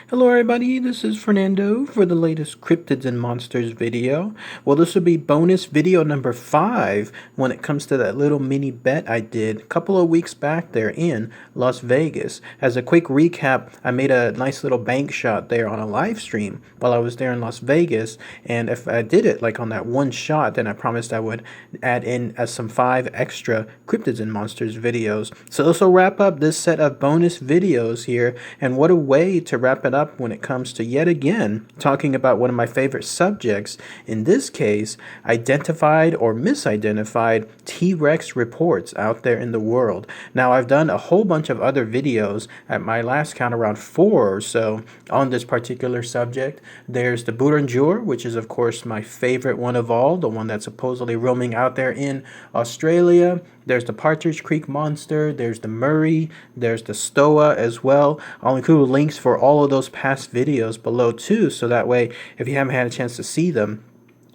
Hello everybody, this is Fernando for the latest Cryptids and Monsters video. Well, this will be bonus video number 5 when it comes to that little mini bet I did a couple of weeks back there in Las Vegas. As a quick recap, I made a nice little bank shot there on a live stream while I was there in Las Vegas, and if I did it like on that one shot, then I promised I would add in some 5 extra Cryptids and Monsters videos. So this will wrap up this set of bonus videos here, and what a way to wrap it up when it comes to yet again talking about one of my favorite subjects, in this case identified or misidentified T-Rex reports out there in the world. Now, I've done a whole bunch of other videos, at my last count around 4 or so, on this particular subject. There's the Boutonjour, which is of course my favorite one of all, the one that's supposedly roaming out there in Australia. There's the Partridge Creek Monster, there's the Murray, there's the Stoa as well. I'll include links for all of those past videos below too, so that way if you haven't had a chance to see them,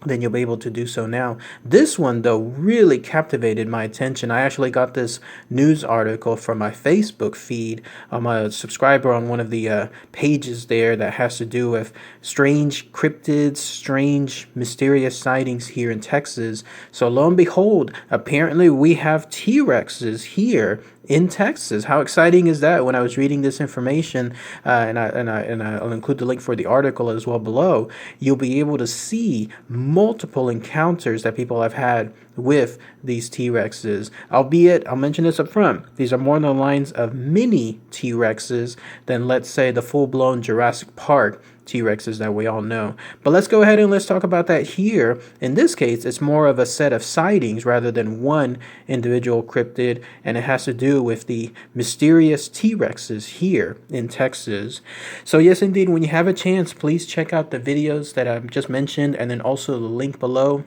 then you'll be able to do so now. This one, though, really captivated my attention. I actually got this news article from my Facebook feed. I'm a subscriber on one of the pages there that has to do with strange cryptids, strange mysterious sightings here in Texas. So lo and behold, apparently we have T-Rexes here in Texas. How exciting is that? When I was reading this information, and I'll include the link for the article as well below, you'll be able to see multiple encounters that people have had with these T-Rexes. Albeit, I'll mention this up front, these are more on the lines of mini T-Rexes than, let's say, the full-blown Jurassic Park T-Rexes that we all know. But let's go ahead and let's talk about that here. In this case, it's more of a set of sightings rather than one individual cryptid, and it has to do with the mysterious T-Rexes here in Texas. So yes, indeed, when you have a chance, please check out the videos that I've just mentioned, and then also the link below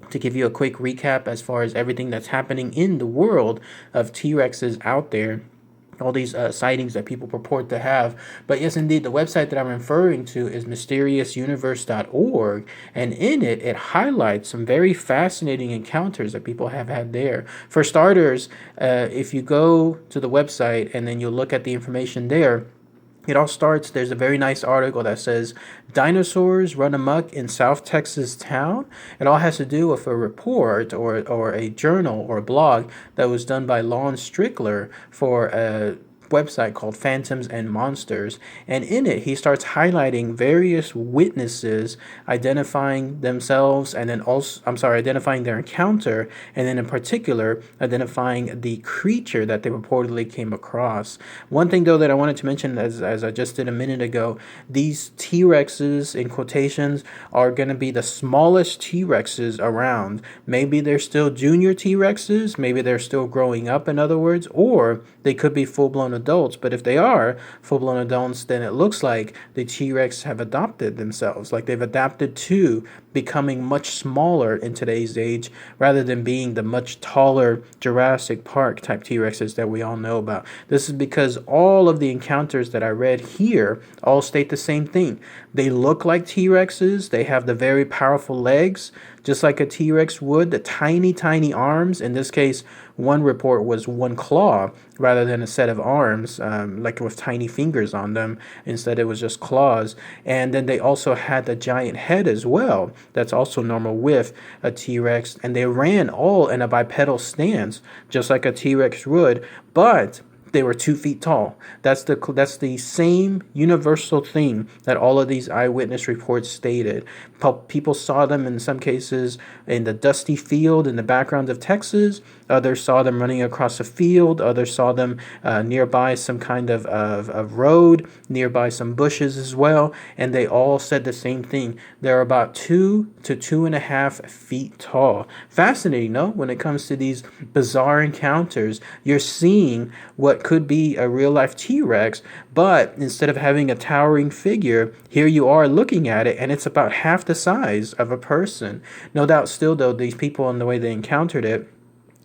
to give you a quick recap as far as everything that's happening in the world of T-Rexes out there. All these sightings that people purport to have. But yes, indeed, the website that I'm referring to is mysteriousuniverse.org, and in it, it highlights some very fascinating encounters that people have had there. For starters, if you go to the website and then you look at the information there, it all starts, there's a very nice article that says, dinosaurs run amok in South Texas town. It all has to do with a report or a journal or a blog that was done by Lon Strickler for a website called Phantoms and Monsters, and in it he starts highlighting various witnesses identifying themselves, and then also identifying their encounter, and then in particular identifying the creature that they reportedly came across. One thing though that I wanted to mention, as I just did a minute ago, these T-Rexes in quotations are going to be the smallest T-Rexes around. Maybe they're still junior T-Rexes, maybe they're still growing up, in other words, or they could be full-blown adults. But if they are full-blown adults, then it looks like the T-Rex have adopted themselves, like they've adapted to becoming much smaller in today's age rather than being the much taller Jurassic Park type T-Rexes that we all know about. This is because all of the encounters that I read here all state the same thing. They look like T-Rexes, they have the very powerful legs, just like a T-Rex would, the tiny, tiny arms. In this case, one report was one claw rather than a set of arms, like with tiny fingers on them. Instead, it was just claws. And then they also had the giant head as well. That's also normal with a T-Rex. And they ran all in a bipedal stance, just like a T-Rex would, but they were 2 feet tall. That's the same universal thing that all of these eyewitness reports stated. People saw them in some cases in the dusty field in the background of Texas. Others saw them running across a field. Others saw them nearby some kind of road, nearby some bushes as well. And they all said the same thing. They're about 2 to 2.5 feet tall. Fascinating, no? When it comes to these bizarre encounters, you're seeing what could be a real-life T-Rex, but instead of having a towering figure, here you are looking at it, and it's about half the size of a person. No doubt still, though, these people and the way they encountered it,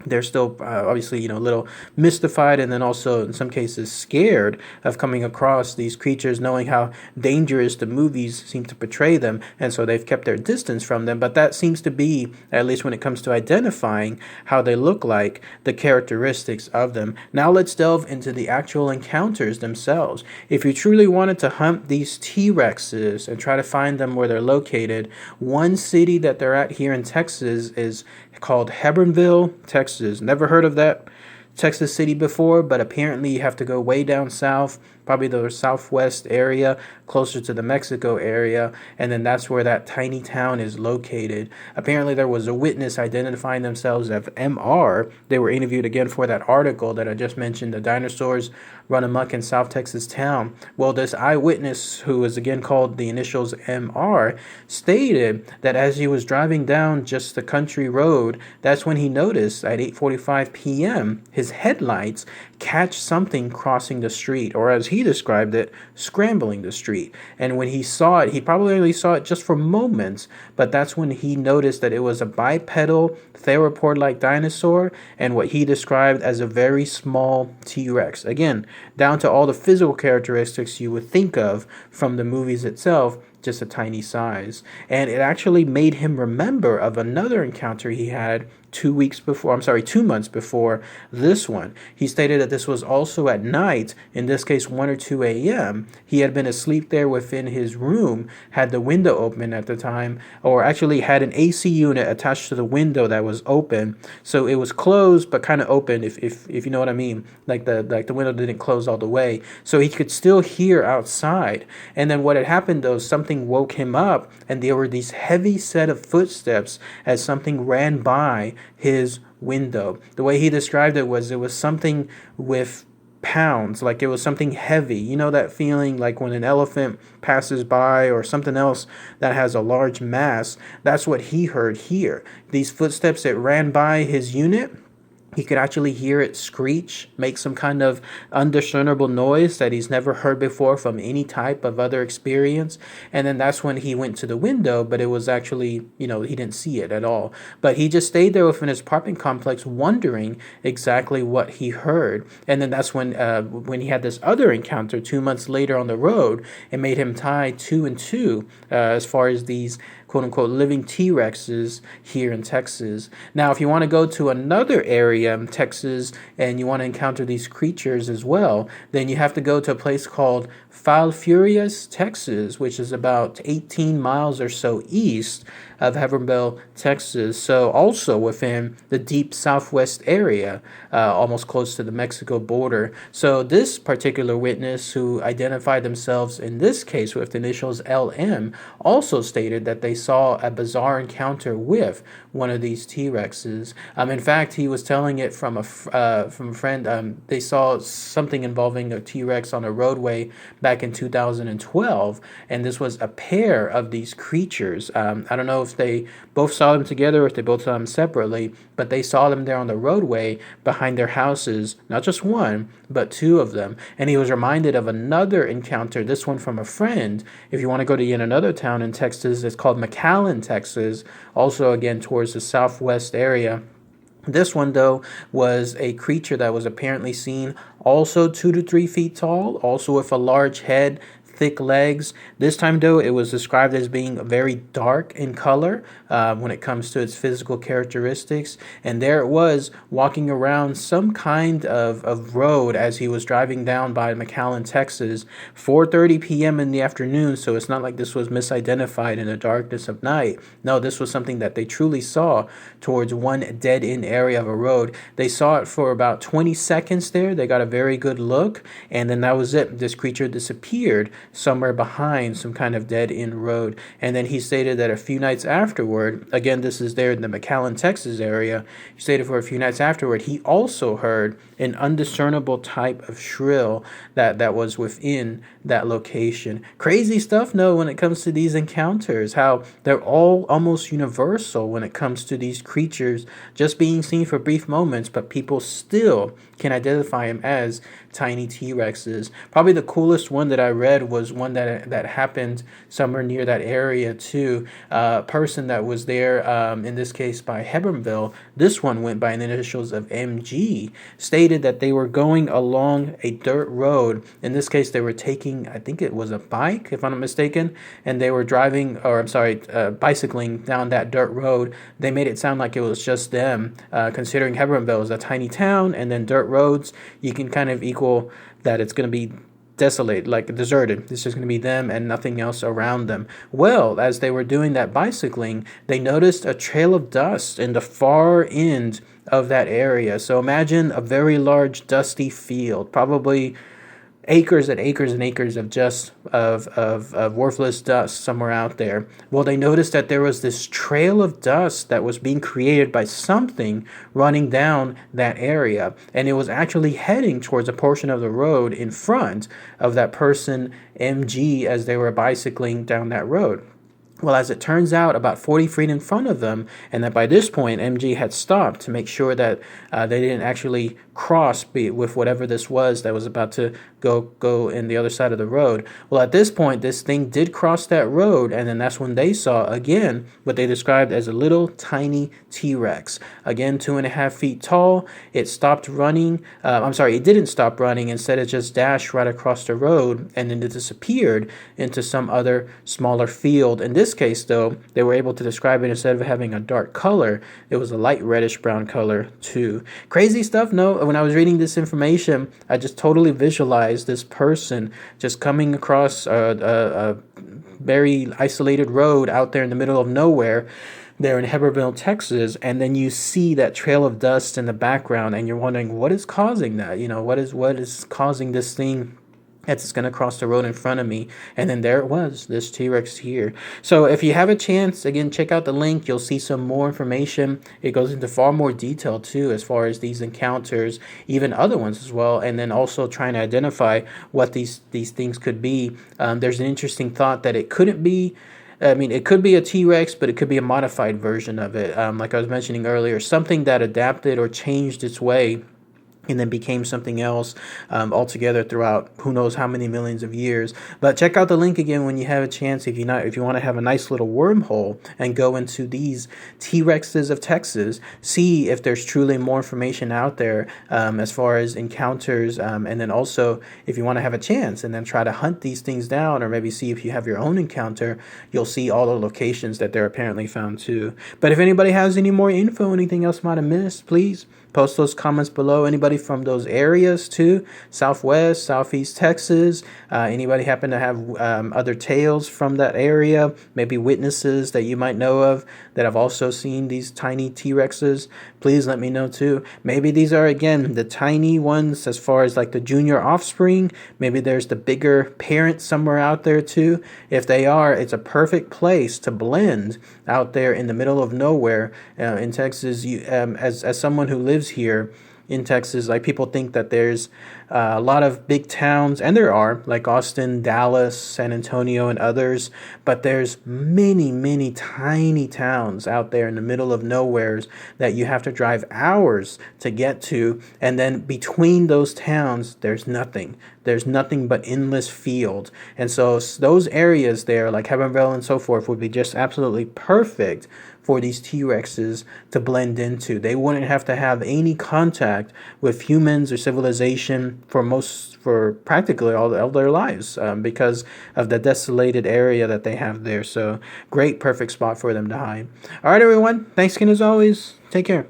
they're still obviously, a little mystified, and then also in some cases scared of coming across these creatures, knowing how dangerous the movies seem to portray them, and so they've kept their distance from them. But that seems to be, at least when it comes to identifying how they look like, the characteristics of them. Now let's delve into the actual encounters themselves. If you truly wanted to hunt these T-Rexes and try to find them where they're located, one city that they're at here in Texas is called Hebbronville, Texas. Never heard of that Texas city before, but apparently you have to go way down south, probably the southwest area, closer to the Mexico area, and then that's where that tiny town is located. Apparently there was a witness identifying themselves as MR. They were interviewed again for that article that I just mentioned, the dinosaurs run amok in South Texas town. Well, this eyewitness, who is again called the initials MR, stated that as he was driving down just the country road, that's when he noticed at 8:45 p.m. his headlights catch something crossing the street, or as he described it, scrambling the street. And when he saw it, he probably only saw it just for moments, but that's when he noticed that it was a bipedal theropod-like dinosaur and what he described as a very small T-Rex. Again, down to all the physical characteristics you would think of from the movies itself, just a tiny size. And it actually made him remember of another encounter he had 2 months before this one. He stated that this was also at night, in this case 1 or 2 a.m. He had been asleep there within his room, had the window open at the time, or actually had an AC unit attached to the window that was open. So it was closed but kind of open, if you know what I mean. Like the window didn't close all the way. So he could still hear outside. And then what had happened though, something woke him up, and there were these heavy set of footsteps as something ran by his window. The way he described it was something with pounds, like it was something heavy. You know that feeling like when an elephant passes by or something else that has a large mass? That's what he heard here. These footsteps that ran by his unit, he could actually hear it screech, make some kind of undiscernible noise that he's never heard before from any type of other experience. And then that's when he went to the window, but it was actually, he didn't see it at all. But he just stayed there within his apartment complex wondering exactly what he heard. And then that's when he had this other encounter 2 months later on the road. It made him tie 2 and 2 as far as these quote-unquote living T-Rexes here in Texas. Now, if you want to go to another area in Texas and you want to encounter these creatures as well, then you have to go to a place called Falfurrias, Texas, which is about 18 miles or so east of Hebbronville, Texas. So also within the deep southwest area, almost close to the Mexico border. So this particular witness, who identified themselves in this case with the initials LM, also stated that they saw a bizarre encounter with one of these T-Rexes. In fact, he was telling it from a friend. They saw something involving a T-Rex on a roadway back in 2012, and this was a pair of these creatures. I don't know if they both saw them together or if they both saw them separately, but they saw them there on the roadway behind their houses, not just one, but 2 of them. And he was reminded of another encounter, this one from a friend. If you want to go to yet another town in Texas, it's called McAllen, Texas, also again towards the southwest area. This one, though, was a creature that was apparently seen also 2 to 3 feet tall, also with a large head, thick legs. This time, though, it was described as being very dark in color when it comes to its physical characteristics. And there it was, walking around some kind of road as he was driving down by McAllen, Texas, 4:30 p.m. in the afternoon. So it's not like this was misidentified in the darkness of night. No, this was something that they truly saw towards one dead-end area of a road. They saw it for about 20 seconds there. They got a very good look, and then that was it. This creature disappeared somewhere behind some kind of dead-end road. And then he stated that a few nights afterward, again, this is there in the McAllen, Texas area, he stated for a few nights afterward, he also heard an undiscernible type of shrill that was within that location. Crazy stuff, no, when it comes to these encounters, how they're all almost universal when it comes to these creatures just being seen for brief moments, but people still can identify them as tiny T-Rexes. Probably the coolest one that I read was one that happened somewhere near that area too. A person that was there, in this case by Hebbronville, this one went by the initials of MG, stated that they were going along a dirt road. In this case, they were taking, I think it was a bike, if I'm not mistaken, and they were driving, or I'm sorry, bicycling down that dirt road. They made it sound like it was just them, considering Hebbronville is a tiny town, and then dirt roads, you can kind of equal that it's going to be desolate, like deserted. It's just going to be them and nothing else around them. Well, as they were doing that bicycling, they noticed a trail of dust in the far end of that area. So imagine a very large dusty field, probably acres and acres and acres of just of worthless dust somewhere out there. Well, they noticed that there was this trail of dust that was being created by something running down that area, and it was actually heading towards a portion of the road in front of that person MG as they were bicycling down that road. Well, as it turns out, about 40 feet in front of them, and that by this point, MG had stopped to make sure that they didn't actually cross with whatever this was that was about to go in the other side of the road. Well, at this point, this thing did cross that road, and then that's when they saw, again, what they described as a little tiny T-Rex. Again, 2.5 feet tall. It stopped running. It didn't stop running. Instead, it just dashed right across the road, and then it disappeared into some other smaller field. In this case, though, they were able to describe it, instead of having a dark color, it was a light reddish brown color too. Crazy stuff? No, when I was reading this information, I just totally visualized this person just coming across a very isolated road out there in the middle of nowhere there in Hebbronville, Texas, and then you see that trail of dust in the background, and you're wondering what is causing that? What is causing this thing that's going to cross the road in front of me? And then there it was, this T-Rex here. So if you have a chance, again, check out the link. You'll see some more information. It goes into far more detail too, as far as these encounters, even other ones as well, and then also trying to identify what these things could be. There's an interesting thought that it couldn't be, it could be a T-Rex, but it could be a modified version of it. Like I was mentioning earlier, something that adapted or changed its way and then became something else altogether throughout who knows how many millions of years. But check out the link again when you have a chance, if you want to have a nice little wormhole and go into these T-Rexes of Texas, see if there's truly more information out there as far as encounters, and then also if you want to have a chance and then try to hunt these things down, or maybe see if you have your own encounter, you'll see all the locations that they're apparently found too. But if anybody has any more info, anything else might have missed, please post those comments below. Anybody from those areas too, Southwest, Southeast Texas, anybody happen to have other tales from that area, maybe witnesses that you might know of that have also seen these tiny T-Rexes, please let me know too. Maybe these are, again, the tiny ones as far as like the junior offspring. Maybe there's the bigger parent somewhere out there too. If they are, it's a perfect place to blend out there in the middle of nowhere in Texas. As someone who lives here in Texas, like, people think that there's a lot of big towns, and there are, like Austin, Dallas, San Antonio, and others, but there's many tiny towns out there in the middle of nowheres that you have to drive hours to get to, and then between those towns there's nothing but endless field. And so those areas there, like Hebbronville and so forth, would be just absolutely perfect for these T-Rexes to blend into. They wouldn't have to have any contact with humans or civilization for practically all their lives, because of the desolated area that they have there. So great, perfect spot for them to hide. All right, everyone. Thanks again as always. Take care.